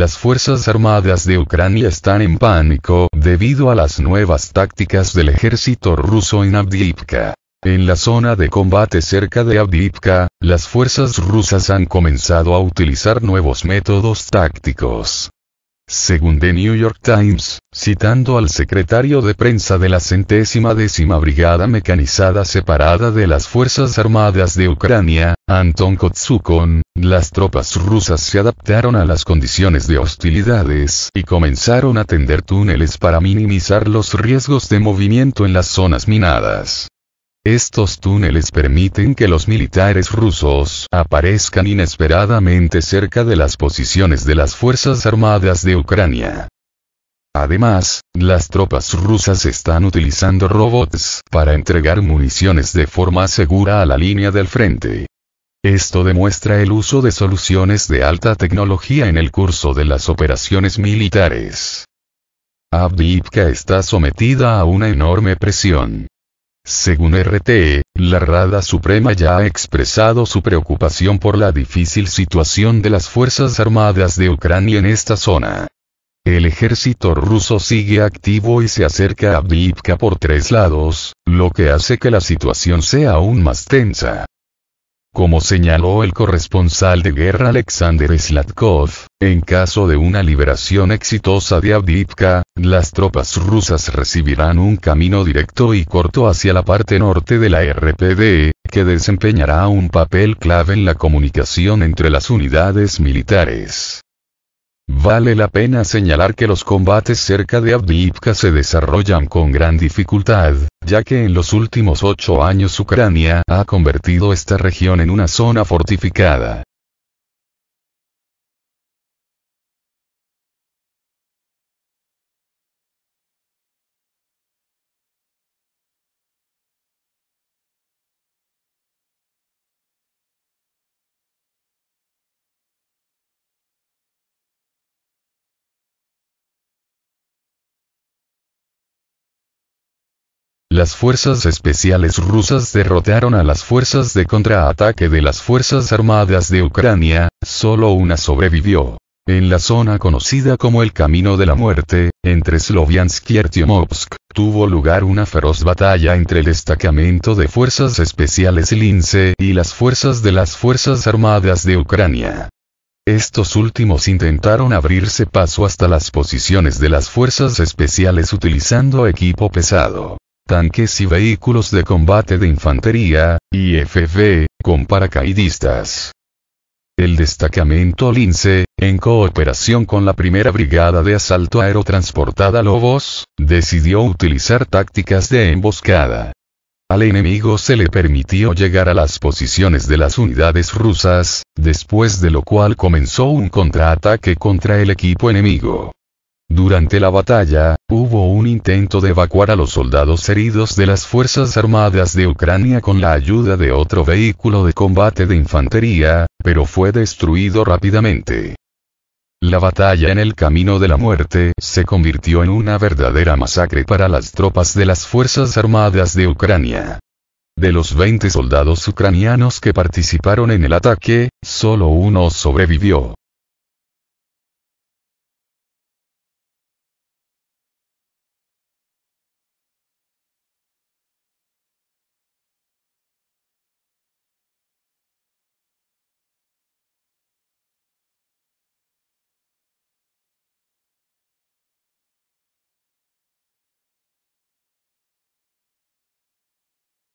las Fuerzas Armadas de Ucrania están en pánico debido a las nuevas tácticas del ejército ruso en Avdiivka. En la zona de combate cerca de Avdiivka, las fuerzas rusas han comenzado a utilizar nuevos métodos tácticos. Según The New York Times, citando al secretario de prensa de la 110ª Brigada Mecanizada Separada de las Fuerzas Armadas de Ucrania, Anton Kotsukon, las tropas rusas se adaptaron a las condiciones de hostilidades y comenzaron a tender túneles para minimizar los riesgos de movimiento en las zonas minadas. Estos túneles permiten que los militares rusos aparezcan inesperadamente cerca de las posiciones de las Fuerzas Armadas de Ucrania. Además, las tropas rusas están utilizando robots para entregar municiones de forma segura a la línea del frente. Esto demuestra el uso de soluciones de alta tecnología en el curso de las operaciones militares. Avdiivka está sometida a una enorme presión. Según RT, la Rada Suprema ya ha expresado su preocupación por la difícil situación de las Fuerzas Armadas de Ucrania en esta zona. El ejército ruso sigue activo y se acerca a Avdiivka por 3 lados, lo que hace que la situación sea aún más tensa. Como señaló el corresponsal de guerra Alexander Slatkov, en caso de una liberación exitosa de Avdiivka, las tropas rusas recibirán un camino directo y corto hacia la parte norte de la RPD, que desempeñará un papel clave en la comunicación entre las unidades militares. Vale la pena señalar que los combates cerca de Avdiivka se desarrollan con gran dificultad, ya que en los últimos 8 años Ucrania ha convertido esta región en una zona fortificada. Las fuerzas especiales rusas derrotaron a las fuerzas de contraataque de las Fuerzas Armadas de Ucrania, solo una sobrevivió. En la zona conocida como el Camino de la Muerte, entre Sloviansk y Artyomovsk, tuvo lugar una feroz batalla entre el destacamento de Fuerzas Especiales Lince y las fuerzas de las Fuerzas Armadas de Ucrania. Estos últimos intentaron abrirse paso hasta las posiciones de las fuerzas especiales utilizando equipo pesado, tanques y vehículos de combate de infantería, IFV, con paracaidistas. El destacamento Lince, en cooperación con la primera brigada de asalto aerotransportada Lobos, decidió utilizar tácticas de emboscada. Al enemigo se le permitió llegar a las posiciones de las unidades rusas, después de lo cual comenzó un contraataque contra el equipo enemigo. Durante la batalla, hubo un intento de evacuar a los soldados heridos de las Fuerzas Armadas de Ucrania con la ayuda de otro vehículo de combate de infantería, pero fue destruido rápidamente. La batalla en el Camino de la Muerte se convirtió en una verdadera masacre para las tropas de las Fuerzas Armadas de Ucrania. De los 20 soldados ucranianos que participaron en el ataque, solo uno sobrevivió.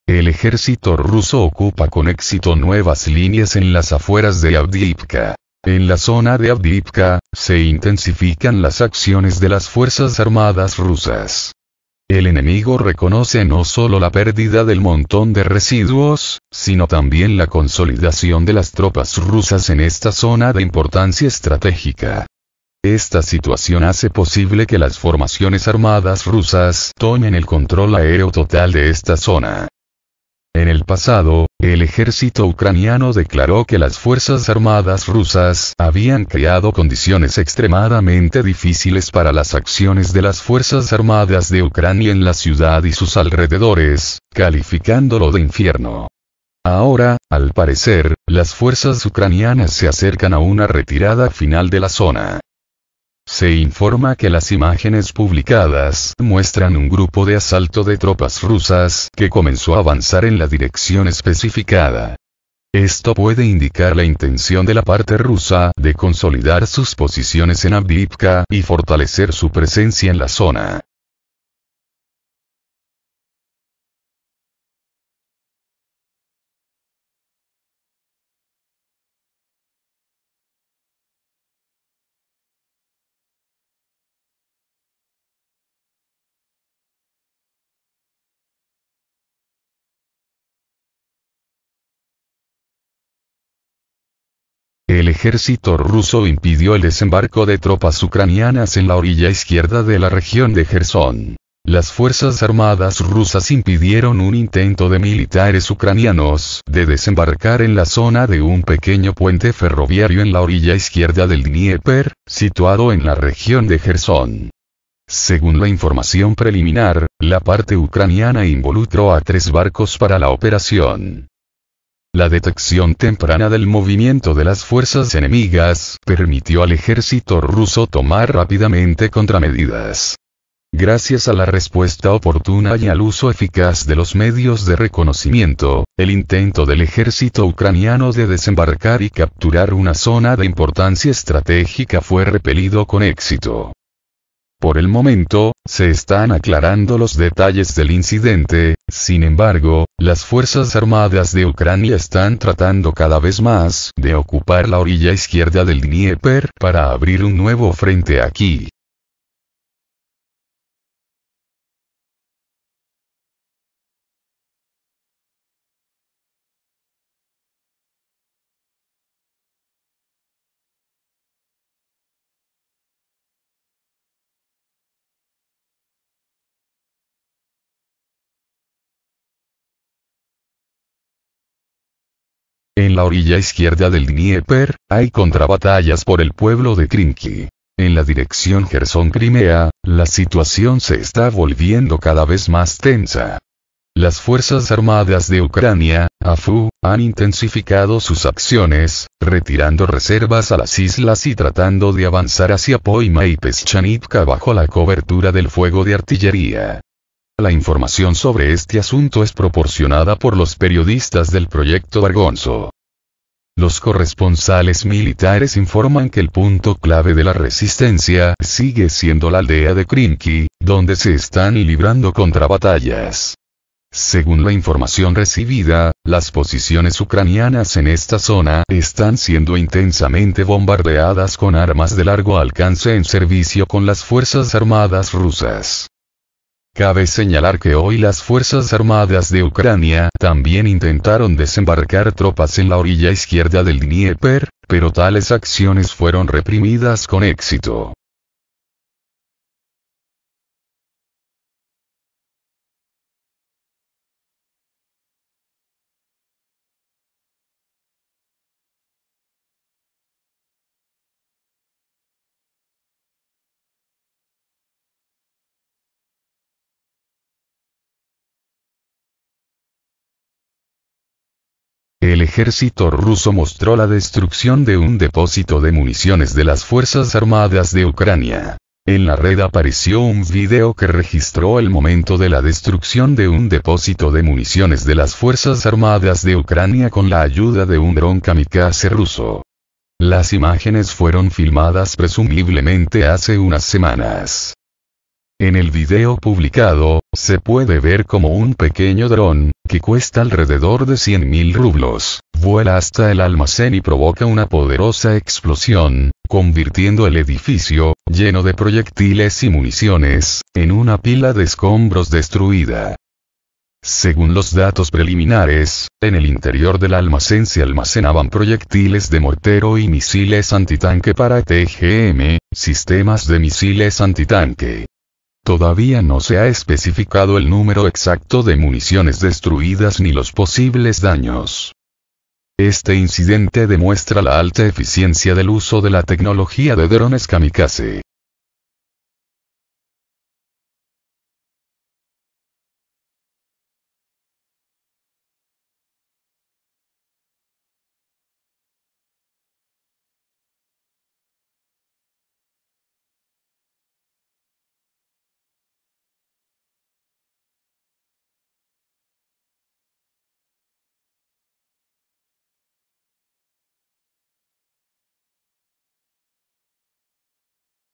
El ejército ruso ocupa con éxito nuevas líneas en las afueras de Avdiivka. En la zona de Avdiivka, se intensifican las acciones de las Fuerzas Armadas rusas. El enemigo reconoce no solo la pérdida del montón de residuos, sino también la consolidación de las tropas rusas en esta zona de importancia estratégica. Esta situación hace posible que las formaciones armadas rusas tomen el control aéreo total de esta zona. En el pasado, el ejército ucraniano declaró que las Fuerzas Armadas rusas habían creado condiciones extremadamente difíciles para las acciones de las Fuerzas Armadas de Ucrania en la ciudad y sus alrededores, calificándolo de infierno. Ahora, al parecer, las fuerzas ucranianas se acercan a una retirada final de la zona. Se informa que las imágenes publicadas muestran un grupo de asalto de tropas rusas que comenzó a avanzar en la dirección especificada. Esto puede indicar la intención de la parte rusa de consolidar sus posiciones en Avdiivka y fortalecer su presencia en la zona. El ejército ruso impidió el desembarco de tropas ucranianas en la orilla izquierda de la región de Jersón. Las fuerzas armadas rusas impidieron un intento de militares ucranianos de desembarcar en la zona de un pequeño puente ferroviario en la orilla izquierda del Dnieper, situado en la región de Jersón. Según la información preliminar, la parte ucraniana involucró a 3 barcos para la operación. La detección temprana del movimiento de las fuerzas enemigas permitió al ejército ruso tomar rápidamente contramedidas. Gracias a la respuesta oportuna y al uso eficaz de los medios de reconocimiento, el intento del ejército ucraniano de desembarcar y capturar una zona de importancia estratégica fue repelido con éxito. Por el momento, se están aclarando los detalles del incidente, sin embargo, las Fuerzas Armadas de Ucrania están tratando cada vez más de ocupar la orilla izquierda del Dnieper para abrir un nuevo frente aquí. En la orilla izquierda del Dnieper, hay contrabatallas por el pueblo de Krinky. En la dirección Jersón-Crimea, la situación se está volviendo cada vez más tensa. Las Fuerzas Armadas de Ucrania, AFU, han intensificado sus acciones, retirando reservas a las islas y tratando de avanzar hacia Poima y Peschanivka bajo la cobertura del fuego de artillería. La información sobre este asunto es proporcionada por los periodistas del Proyecto Bargonzo. Los corresponsales militares informan que el punto clave de la resistencia sigue siendo la aldea de Krinky, donde se están librando contrabatallas. Según la información recibida, las posiciones ucranianas en esta zona están siendo intensamente bombardeadas con armas de largo alcance en servicio con las Fuerzas Armadas rusas. Cabe señalar que hoy las Fuerzas Armadas de Ucrania también intentaron desembarcar tropas en la orilla izquierda del Dnieper, pero tales acciones fueron reprimidas con éxito. El ejército ruso mostró la destrucción de un depósito de municiones de las Fuerzas Armadas de Ucrania. En la red apareció un video que registró el momento de la destrucción de un depósito de municiones de las Fuerzas Armadas de Ucrania con la ayuda de un dron kamikaze ruso. Las imágenes fueron filmadas presumiblemente hace unas semanas. En el video publicado, se puede ver como un pequeño dron, que cuesta alrededor de 100.000 rublos, vuela hasta el almacén y provoca una poderosa explosión, convirtiendo el edificio, lleno de proyectiles y municiones, en una pila de escombros destruida. Según los datos preliminares, en el interior del almacén se almacenaban proyectiles de mortero y misiles antitanque para TGM, sistemas de misiles antitanque. Todavía no se ha especificado el número exacto de municiones destruidas ni los posibles daños. Este incidente demuestra la alta eficiencia del uso de la tecnología de drones kamikaze.